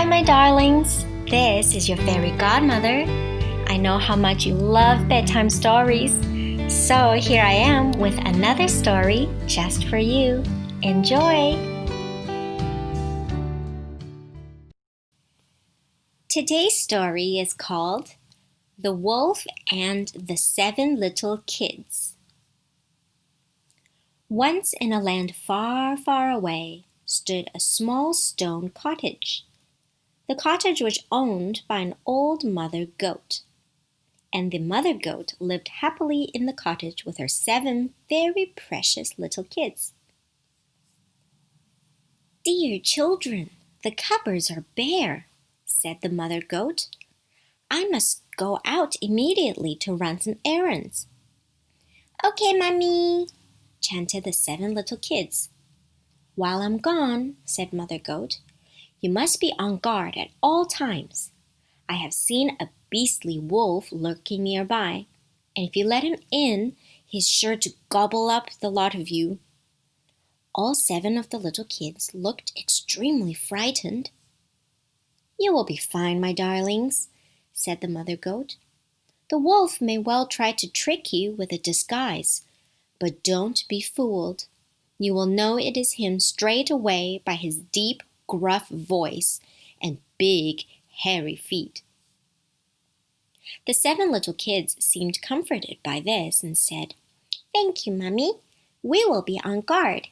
my darlings. This is your fairy godmother. I know how much you love bedtime stories. So here I am with another story just for you. Enjoy! Today's story is called The Wolf and the 7 Little Kids. Once in a land far, far away stood a small stone cottage. The cottage was owned by an old mother goat, and the mother goat lived happily in the cottage with her 7 very precious little kids. "Dear children, the cupboards are bare," said the mother goat. "I must go out immediately to run some errands." "Okay, Mommy," chanted the 7 little kids. "While I'm gone," said Mother Goat, "you must be on guard at all times. I have seen a beastly wolf lurking nearby, and if you let him in, he's sure to gobble up the lot of you." All 7 of the little kids looked extremely frightened. "You will be fine, my darlings," said the Mother Goat. "The wolf may well try to trick you with a disguise, but don't be fooled. You will know it is him straight away by his deep, gruff voice and big, hairy feet." The 7 little kids seemed comforted by this and said, "Thank you, Mommy. We will be on guard.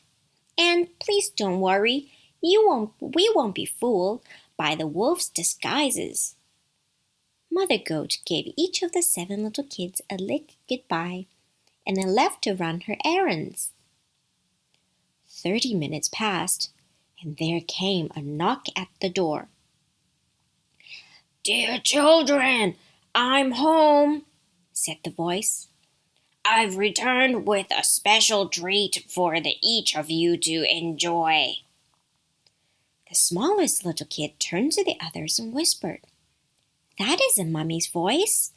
And please don't worry. We won't be fooled by the wolf's disguises." Mother Goat gave each of the 7 little kids a lick goodbye and then left to run her errands. 30 minutes passed, and there came a knock at the door. "Dear children, I'm home," said the voice. "I've returned with a special treat for each of you to enjoy." The smallest little kid turned to the others and whispered, "That isn't Mummy's voice.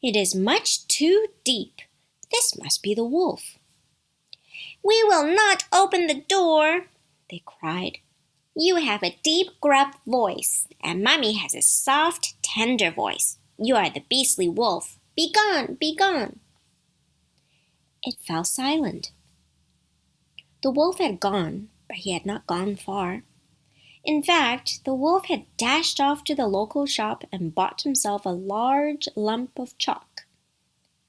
It is much too deep. This must be the wolf." "We will not open the door," they cried. "You have a deep, gruff voice, and Mommy has a soft, tender voice. You are the beastly wolf. Be gone, be gone." It fell silent. The wolf had gone, but he had not gone far. In fact, the wolf had dashed off to the local shop and bought himself a large lump of chalk.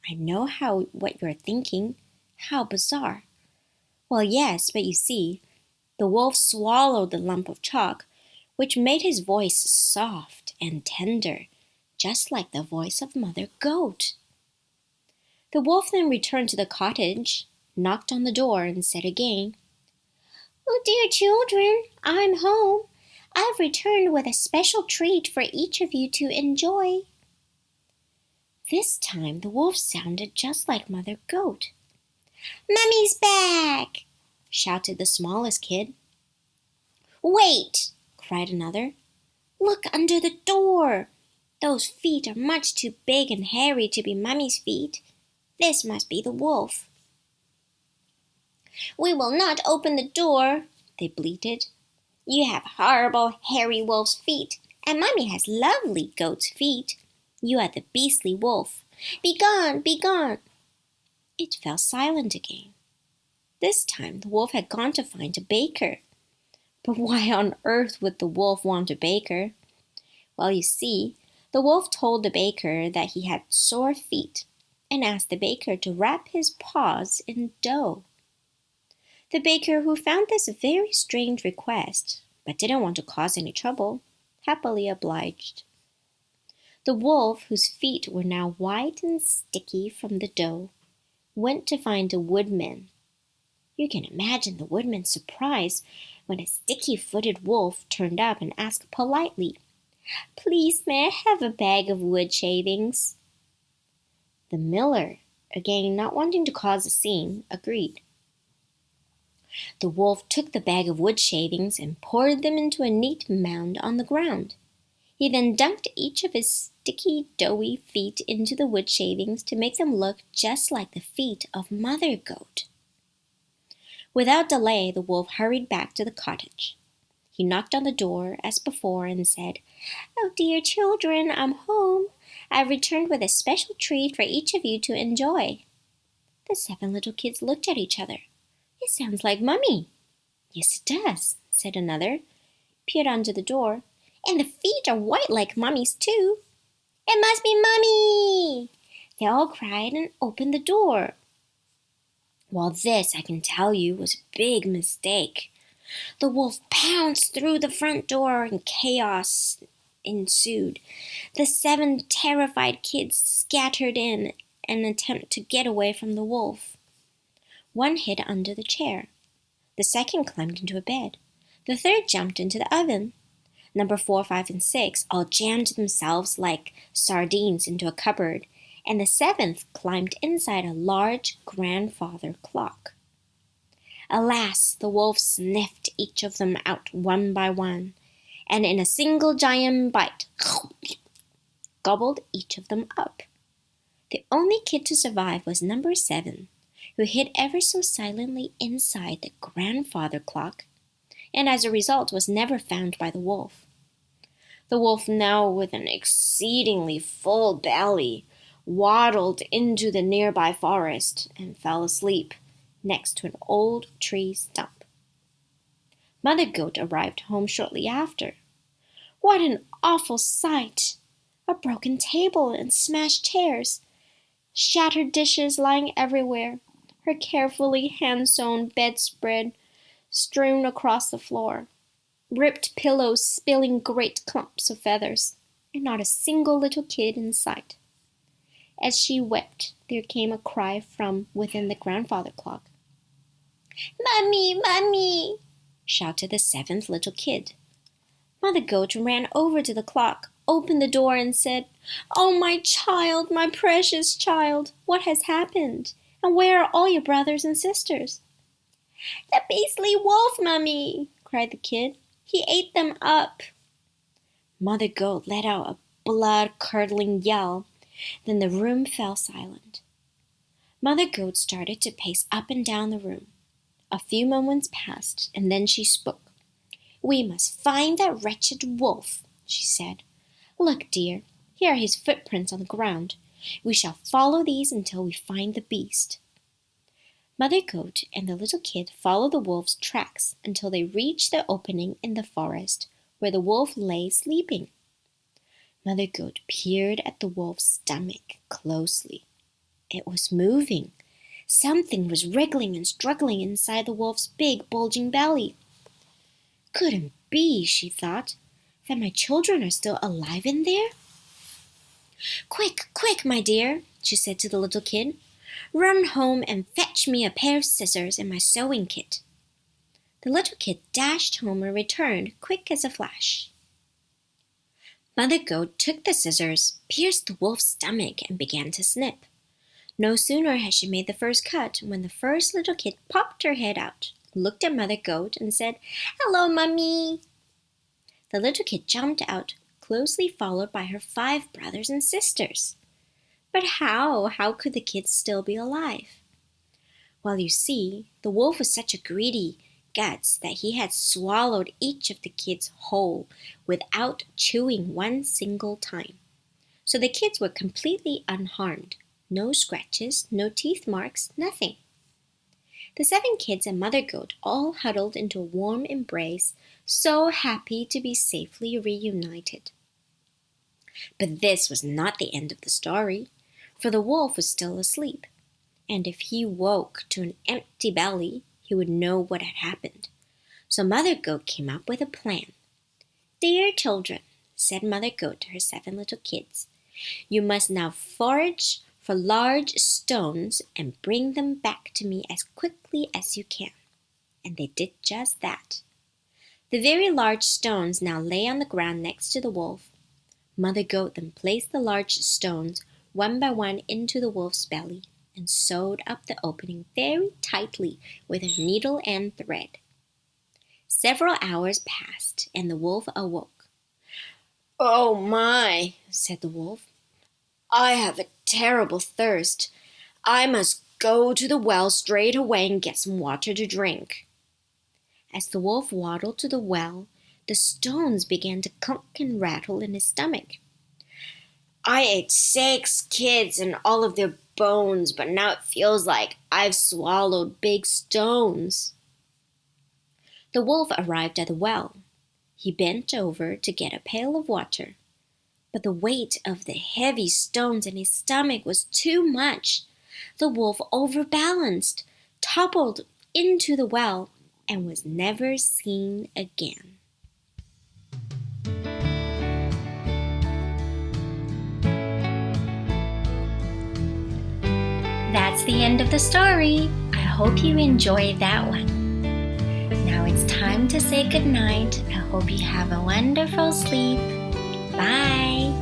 I know what you're thinking. How bizarre. Well, yes, but you see, the wolf swallowed the lump of chalk, which made his voice soft and tender, just like the voice of Mother Goat. The wolf then returned to the cottage, knocked on the door, and said again, "Oh, dear children, I'm home. I've returned with a special treat for each of you to enjoy." This time the wolf sounded just like Mother Goat. "Mummy's back!" shouted the smallest kid. "Wait!" cried another. "Look under the door. Those feet are much too big and hairy to be Mummy's feet. This must be the wolf." "We will not open the door," they bleated. "You have horrible, hairy wolf's feet, and Mommy has lovely goat's feet. You are the beastly wolf. Be gone, be gone." It fell silent again. This time the wolf had gone to find a baker. But why on earth would the wolf want a baker? Well, you see, the wolf told the baker that he had sore feet and asked the baker to wrap his paws in dough. The baker, who found this a very strange request, but didn't want to cause any trouble, happily obliged. The wolf, whose feet were now white and sticky from the dough, went to find a woodman. You can imagine the woodman's surprise when a sticky-footed wolf turned up and asked politely, "Please, may I have a bag of wood shavings?" The miller, again not wanting to cause a scene, agreed. The wolf took the bag of wood shavings and poured them into a neat mound on the ground. He then dunked each of his sticky, doughy feet into the wood shavings to make them look just like the feet of Mother Goat. Without delay, the wolf hurried back to the cottage. He knocked on the door as before and said, "Oh, dear children, I'm home. I've returned with a special treat for each of you to enjoy." The 7 little kids looked at each other. "It sounds like Mummy." "Yes, it does," said another. Peered under the door. "And the feet are white like Mummy's, too." "It must be Mummy!" They all cried and opened the door. Well, this, I can tell you, was a big mistake. The wolf pounced through the front door and chaos ensued. The 7 terrified kids scattered in an attempt to get away from the wolf. One hid under the chair. The second climbed into a bed. The third jumped into the oven. Number 4, 5, and 6 all jammed themselves like sardines into a cupboard, and the 7th climbed inside a large grandfather clock. Alas, the wolf sniffed each of them out one by one, and in a single giant bite, gobbled each of them up. The only kid to survive was number 7, who hid ever so silently inside the grandfather clock, and as a result was never found by the wolf. The wolf, now with an exceedingly full belly, waddled into the nearby forest and fell asleep next to an old tree stump. Mother Goat arrived home shortly after. What an awful sight! A broken table and smashed chairs, shattered dishes lying everywhere, her carefully hand-sewn bedspread strewn across the floor, ripped pillows spilling great clumps of feathers, and not a single little kid in sight. As she wept, there came a cry from within the grandfather clock. "Mummy, Mummy!" shouted the 7th little kid. Mother Goat ran over to the clock, opened the door, and said, "Oh, my child, my precious child, what has happened? And where are all your brothers and sisters?" "The beastly wolf, Mummy!" cried the kid. "He ate them up." Mother Goat let out a blood-curdling yell. Then the room fell silent. Mother Goat started to pace up and down the room. A few moments passed, and then she spoke. "We must find that wretched wolf," she said. "Look, dear, here are his footprints on the ground. We shall follow these until we find the beast." Mother Goat and the little kid followed the wolf's tracks until they reached the opening in the forest where the wolf lay sleeping. Mother Goat peered at the wolf's stomach closely. It was moving. Something was wriggling and struggling inside the wolf's big, bulging belly. "Couldn't be," she thought, "that my children are still alive in there." "Quick, quick, my dear," she said to the little kid. "Run home and fetch me a pair of scissors and my sewing kit." The little kid dashed home and returned quick as a flash. Mother Goat took the scissors, pierced the wolf's stomach, and began to snip. No sooner had she made the first cut when the first little kid popped her head out, looked at Mother Goat, and said, "Hello, Mummy." The little kid jumped out, closely followed by her 5 brothers and sisters. But how could the kids still be alive? Well, you see, the wolf was such a greedy guts that he had swallowed each of the kids whole without chewing one single time. So the kids were completely unharmed. No scratches, no teeth marks, nothing. The 7 kids and Mother Goat all huddled into a warm embrace, so happy to be safely reunited. But this was not the end of the story, for the wolf was still asleep, and if he woke to an empty belly, he would know what had happened. So Mother Goat came up with a plan. "Dear children," said Mother Goat to her 7 little kids, "you must now forage for large stones and bring them back to me as quickly as you can." And they did just that. The very large stones now lay on the ground next to the wolf. Mother Goat then placed the large stones one by one into the wolf's belly and sewed up the opening very tightly with a needle and thread. Several hours passed, and the wolf awoke. "Oh my," said the wolf. "I have a terrible thirst. I must go to the well straight away and get some water to drink." As the wolf waddled to the well, The stones began to clunk and rattle in his stomach. I ate 6 kids and all of their bones, but now it feels like I've swallowed big stones. The wolf arrived at the well. He bent over to get a pail of water, but the weight of the heavy stones in his stomach was too much. The wolf overbalanced, toppled into the well, and was never seen again. That's the end of the story. I hope you enjoyed that one. Now it's time to say goodnight. I hope you have a wonderful sleep. Bye.